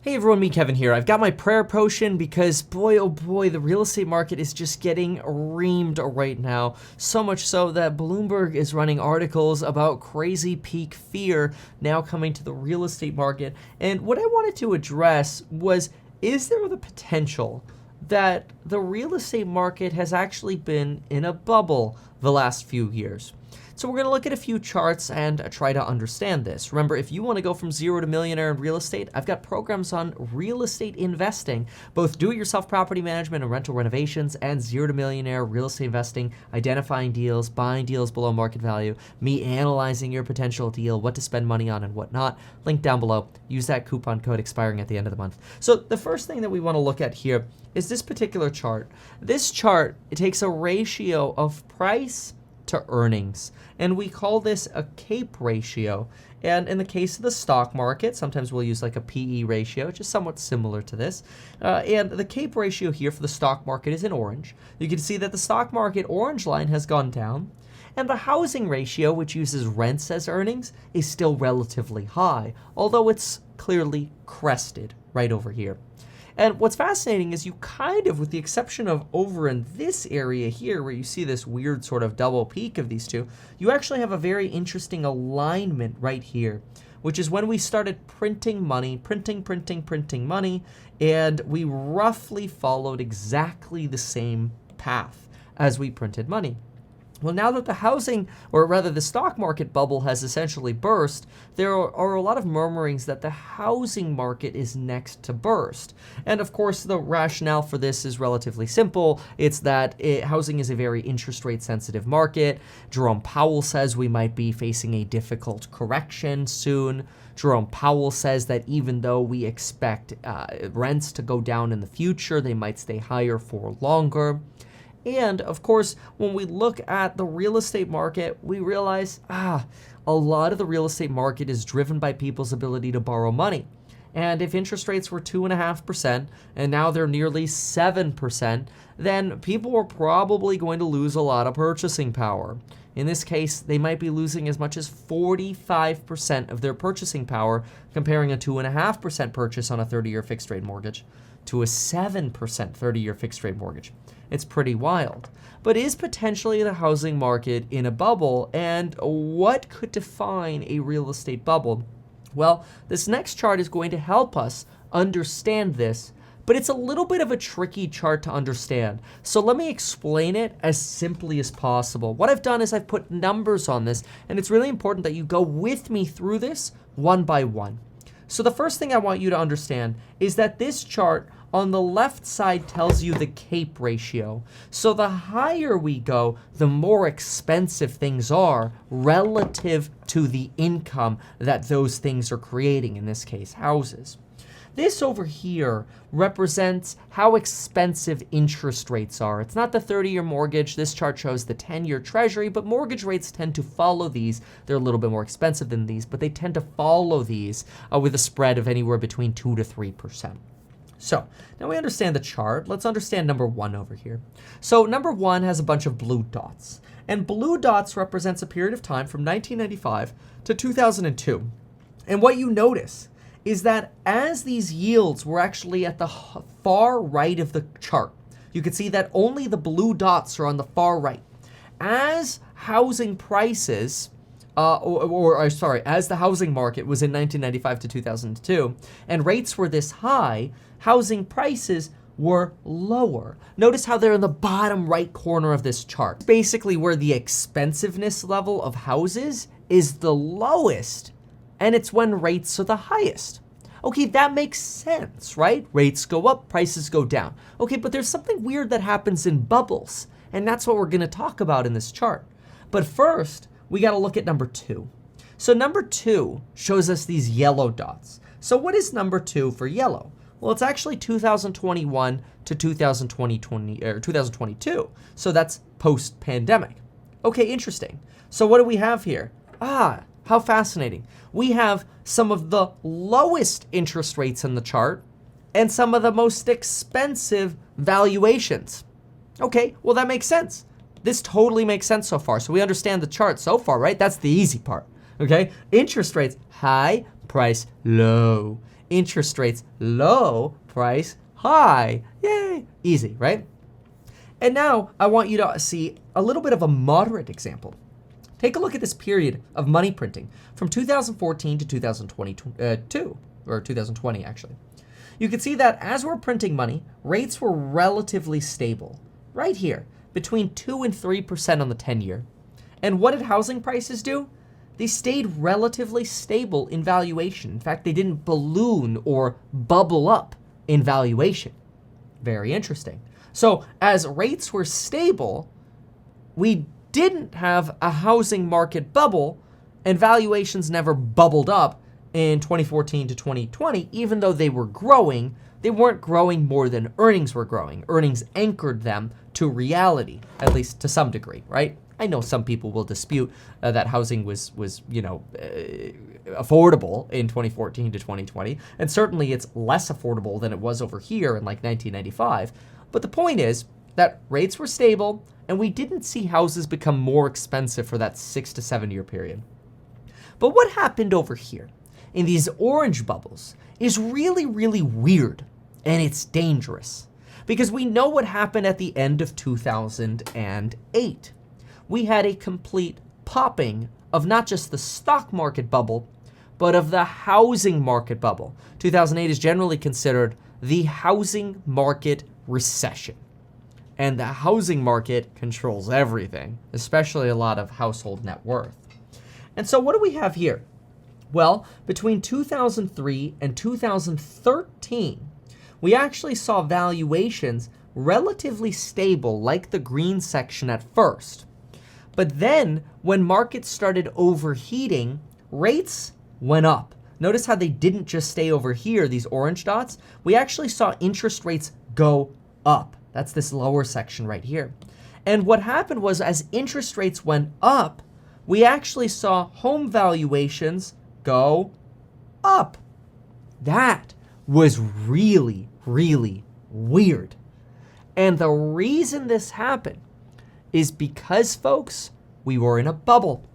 Hey everyone, me Kevin here. I've got my prayer potion because boy oh boy, the real estate market is just getting reamed right now. So much so that Bloomberg is running articles about crazy peak fear now coming to the real estate market. And what I wanted to address was, is there the potential that the real estate market has actually been in a bubble the last few years? So we're going to look at a few charts and try to understand this. Remember, if you want to go from zero to millionaire in real estate, I've got programs on real estate investing, both do-it-yourself property management and rental renovations, and zero to millionaire real estate investing, identifying deals, buying deals below market value, me analyzing your potential deal, what to spend money on and what not. Link down below. Use that coupon code expiring at the end of the month. So the first thing that we want to look at here is this particular chart. This chart, it takes a ratio of price to earnings, and we call this a CAPE ratio. And in the case of the stock market, sometimes we'll use like a PE ratio, which is somewhat similar to this. And the CAPE ratio here for the stock market is in orange. You can see that the stock market orange line has gone down, and the housing ratio, which uses rents as earnings, is still relatively high, although it's clearly crested right over here. And what's fascinating is you kind of, with the exception of over in this area here where you see this weird sort of double peak of these two, you actually have a very interesting alignment right here, which is when we started printing money, printing money, and we roughly followed exactly the same path as we printed money. Well, now that the housing, or rather the stock market bubble has essentially burst, there are a lot of murmurings that the housing market is next to burst. And of course, the rationale for this is relatively simple. It's that housing is a very interest rate sensitive market. Jerome Powell says we might be facing a difficult correction soon. Jerome Powell says that even though we expect rents to go down in the future, they might stay higher for longer. And of course, when we look at the real estate market, we realize, a lot of the real estate market is driven by people's ability to borrow money. And if interest rates were 2.5% and now they're nearly 7%, then people are probably going to lose a lot of purchasing power. In this case, they might be losing as much as 45% of their purchasing power, comparing a 2.5% purchase on a 30-year fixed rate mortgage to a 7% 30-year fixed rate mortgage. It's pretty wild. But is potentially the housing market in a bubble, and what could define a real estate bubble? Well, this next chart is going to help us understand this, but it's a little bit of a tricky chart to understand. So let me explain it as simply as possible. What I've done is I've put numbers on this, and it's really important that you go with me through this one by one. So the first thing I want you to understand is that this chart on the left side tells you the CAPE ratio. So the higher we go, the more expensive things are relative to the income that those things are creating, in this case, houses. This over here represents how expensive interest rates are. It's not the 30-year mortgage. This chart shows the 10-year treasury, but mortgage rates tend to follow these. They're a little bit more expensive than these, but they tend to follow these with a spread of anywhere between 2 to 3%. So now we understand the chart. Let's understand number one over here. So number one has a bunch of blue dots, and blue dots represents a period of time from 1995 to 2002. And what you notice is that as these yields were actually at the far right of the chart, you can see that only the blue dots are on the far right. As housing prices, as the housing market was in 1995 to 2002, and rates were this high, housing prices were lower. Notice how they're in the bottom right corner of this chart. Basically where the expensiveness level of houses is the lowest, and it's when rates are the highest. Okay, that makes sense, right? Rates go up, prices go down. Okay, but there's something weird that happens in bubbles, and that's what we're gonna talk about in this chart. But first, we gotta look at number two. So number two shows us these yellow dots. So what is number two for yellow? Well, it's actually 2021 to 2022. So that's post-pandemic. Okay, interesting. So what do we have here? How fascinating. We have some of the lowest interest rates in the chart and some of the most expensive valuations. Okay, well that makes sense. This totally makes sense so far. So we understand the chart so far, right? That's the easy part, okay? Interest rates, high, price, low. interest rates low, price high. Yay, easy, right? And now I want you to see a little bit of a moderate example. Take a look at this period of money printing from 2014 to 2022, or 2020 actually. You can see that as we're printing money, rates were relatively stable, right here, between 2 and 3% on the 10-year. And what did housing prices do? They stayed relatively stable in valuation. In fact, they didn't balloon or bubble up in valuation. Very interesting. So as rates were stable, we didn't have a housing market bubble, and valuations never bubbled up in 2014 to 2020. Even though they were growing, they weren't growing more than earnings were growing. Earnings anchored them to reality, at least to some degree, right? I know some people will dispute that housing was affordable in 2014 to 2020, and certainly it's less affordable than it was over here in like 1995. But the point is that rates were stable, and we didn't see houses become more expensive for that 6 to 7 year period. But what happened over here in these orange bubbles is really, really weird, and it's dangerous, because we know what happened at the end of 2008. We had a complete popping of not just the stock market bubble, but of the housing market bubble. 2008 is generally considered the housing market recession. And the housing market controls everything, especially a lot of household net worth. And so what do we have here? Well, between 2003 and 2013, we actually saw valuations relatively stable, like the green section at first. But then when markets started overheating, rates went up. Notice how they didn't just stay over here, these orange dots. We actually saw interest rates go up. That's this lower section right here. And what happened was, as interest rates went up, we actually saw home valuations go up. That was really, really weird. And the reason this happened is because, folks, we were in a bubble.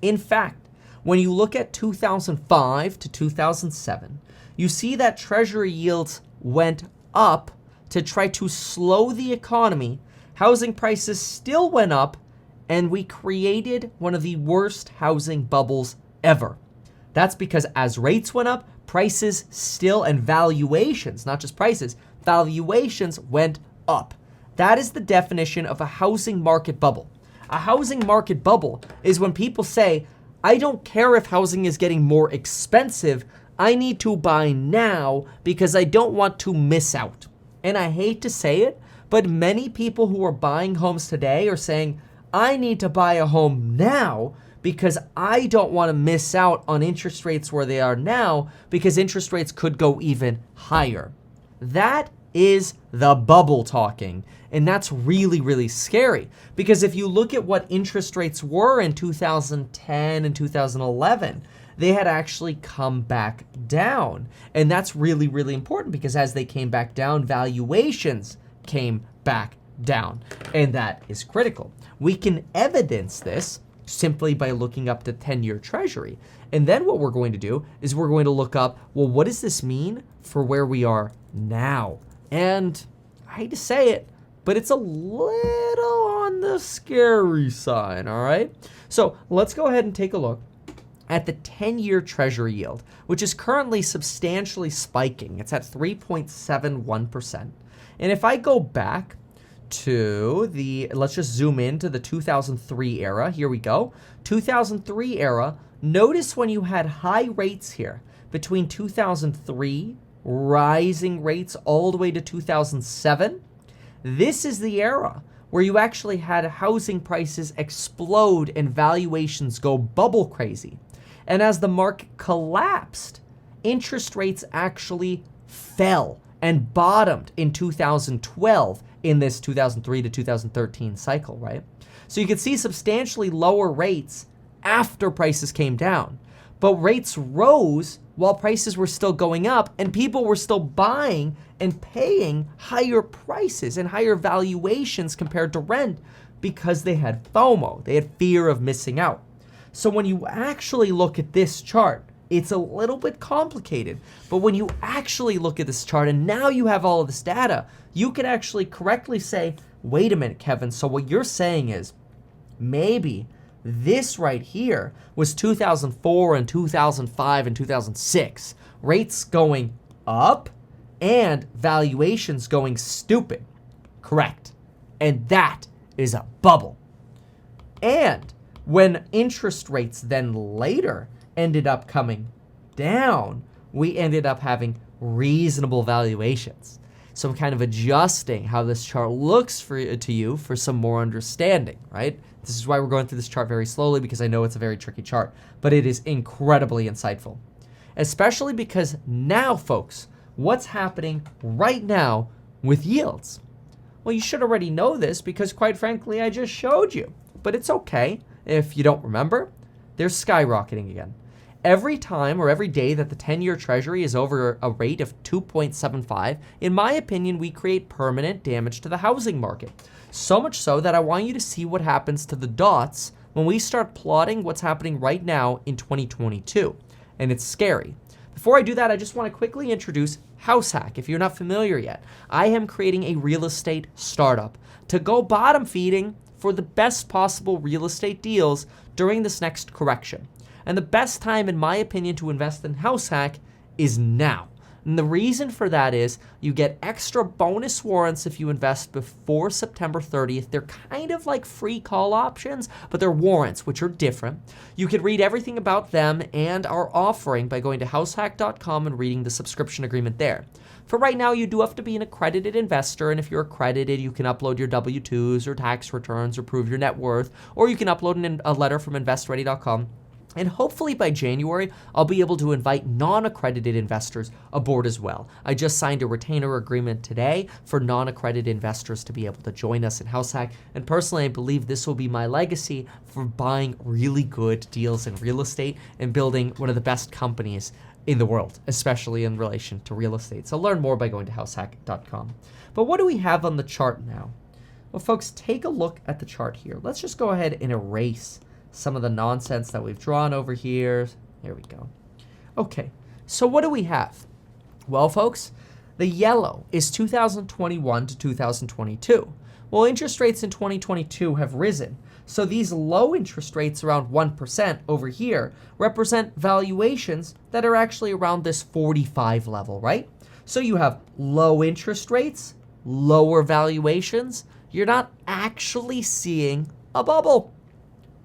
In fact, when you look at 2005 to 2007, you see that treasury yields went up to try to slow the economy. Housing prices still went up, and we created one of the worst housing bubbles ever. That's because as rates went up, prices still, and valuations, not just prices, valuations went up. That is the definition of a housing market bubble. A housing market bubble is when people say, I don't care if housing is getting more expensive, I need to buy now because I don't want to miss out. And I hate to say it, but many people who are buying homes today are saying, I need to buy a home now because I don't want to miss out on interest rates where they are now, because interest rates could go even higher. That is the bubble talking. And that's really, really scary, because if you look at what interest rates were in 2010 and 2011, they had actually come back down. And that's really, really important, because as they came back down, valuations came back down. And that is critical. We can evidence this simply by looking up the 10-year treasury. And then what we're going to do is we're going to look up, well, what does this mean for where we are now? And I hate to say it, but it's a little on the scary side, all right? So let's go ahead and take a look at the 10-year treasury yield, which is currently substantially spiking. It's at 3.71%. And if I go back to let's just zoom into the 2003 era. Here we go. 2003 era. Notice when you had high rates here between 2003, rising rates all the way to 2007. This is the era where you actually had housing prices explode and valuations go bubble crazy. And as the market collapsed, interest rates actually fell and bottomed in 2012 in this 2003 to 2013 cycle, right? So you can see substantially lower rates after prices came down. But rates rose while prices were still going up, and people were still buying and paying higher prices and higher valuations compared to rent because they had FOMO. They had fear of missing out. So when you actually look at this chart, It's a little bit complicated, but when you actually look at this chart and now you have all of this data, you can actually correctly say, wait a minute, Kevin, so what you're saying is maybe this right here was 2004 and 2005 and 2006. Rates going up and valuations going stupid. Correct. And that is a bubble. And when interest rates then later ended up coming down, we ended up having reasonable valuations. So I'm kind of adjusting how this chart looks to you for some more understanding, right? This is why we're going through this chart very slowly, because I know it's a very tricky chart, but it is incredibly insightful. Especially because now, folks, what's happening right now with yields? Well, you should already know this because, quite frankly, I just showed you. But it's okay if you don't remember. They're skyrocketing again. Every time or every day that the 10-year treasury is over a rate of 2.75, in my opinion, we create permanent damage to the housing market. So much so that I want you to see what happens to the dots when we start plotting what's happening right now in 2022. And it's scary. Before I do that, I just want to quickly introduce House Hack. If you're not familiar yet, I am creating a real estate startup to go bottom feeding for the best possible real estate deals during this next correction. And the best time, in my opinion, to invest in House Hack is now. And the reason for that is you get extra bonus warrants if you invest before September 30th. They're kind of like free call options, but they're warrants, which are different. You can read everything about them and our offering by going to househack.com and reading the subscription agreement there. For right now, you do have to be an accredited investor, and if you're accredited, you can upload your W-2s or tax returns or prove your net worth, or you can upload a letter from investready.com. And hopefully by January, I'll be able to invite non-accredited investors aboard as well. I just signed a retainer agreement today for non-accredited investors to be able to join us in House Hack. And personally, I believe this will be my legacy for buying really good deals in real estate and building one of the best companies in the world, especially in relation to real estate. So learn more by going to househack.com. But what do we have on the chart now? Well, folks, take a look at the chart here. Let's just go ahead and erase some of the nonsense that we've drawn over here. There we go. Okay, so what do we have? Well, folks, the yellow is 2021 to 2022. Well, interest rates in 2022 have risen. So these low interest rates around 1% over here represent valuations that are actually around this 45 level, right? So you have low interest rates, lower valuations. You're not actually seeing a bubble.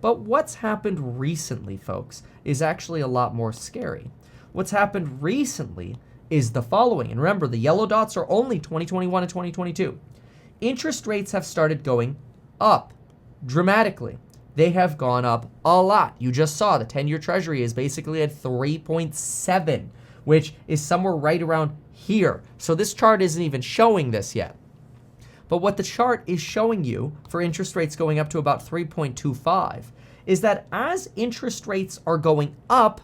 But what's happened recently, folks, is actually a lot more scary. What's happened recently is the following. And remember, the yellow dots are only 2021 and 2022. Interest rates have started going up dramatically. They have gone up a lot. You just saw the 10-year treasury is basically at 3.7, which is somewhere right around here. So this chart isn't even showing this yet. But what the chart is showing you for interest rates going up to about 3.25 is that as interest rates are going up,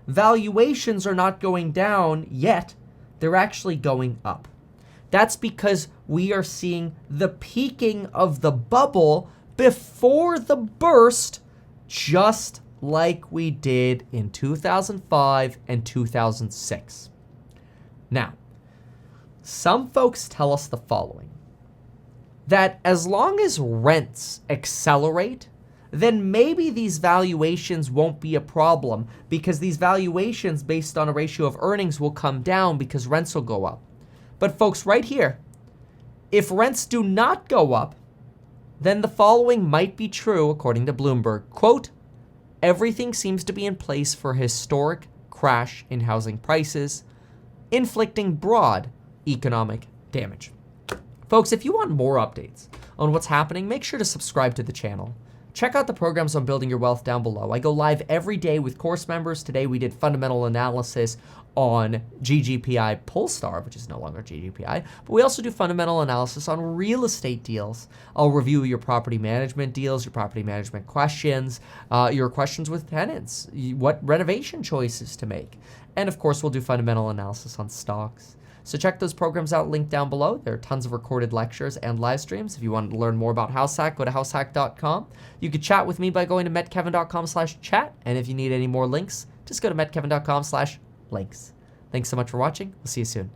valuations are not going down yet. They're actually going up. That's because we are seeing the peaking of the bubble before the burst, just like we did in 2005 and 2006. Now, some folks tell us the following, that as long as rents accelerate, then maybe these valuations won't be a problem because these valuations based on a ratio of earnings will come down because rents will go up. But folks, right here, if rents do not go up, then the following might be true according to Bloomberg. Quote, everything seems to be in place for a historic crash in housing prices, inflicting broad economic damage. Folks, if you want more updates on what's happening, make sure to subscribe to the channel. Check out the programs on building your wealth down below. I go live every day with course members. Today we did fundamental analysis on GGPI Polestar, which is no longer GGPI, but we also do fundamental analysis on real estate deals. I'll review your property management deals, your property management questions, your questions with tenants, what renovation choices to make. And of course, we'll do fundamental analysis on stocks. So check those programs out, linked down below. There are tons of recorded lectures and live streams. If you want to learn more about House Hack, go to househack.com. You can chat with me by going to metkevin.com/chat. And if you need any more links, just go to mettkevin.com/links. Thanks so much for watching. We'll see you soon.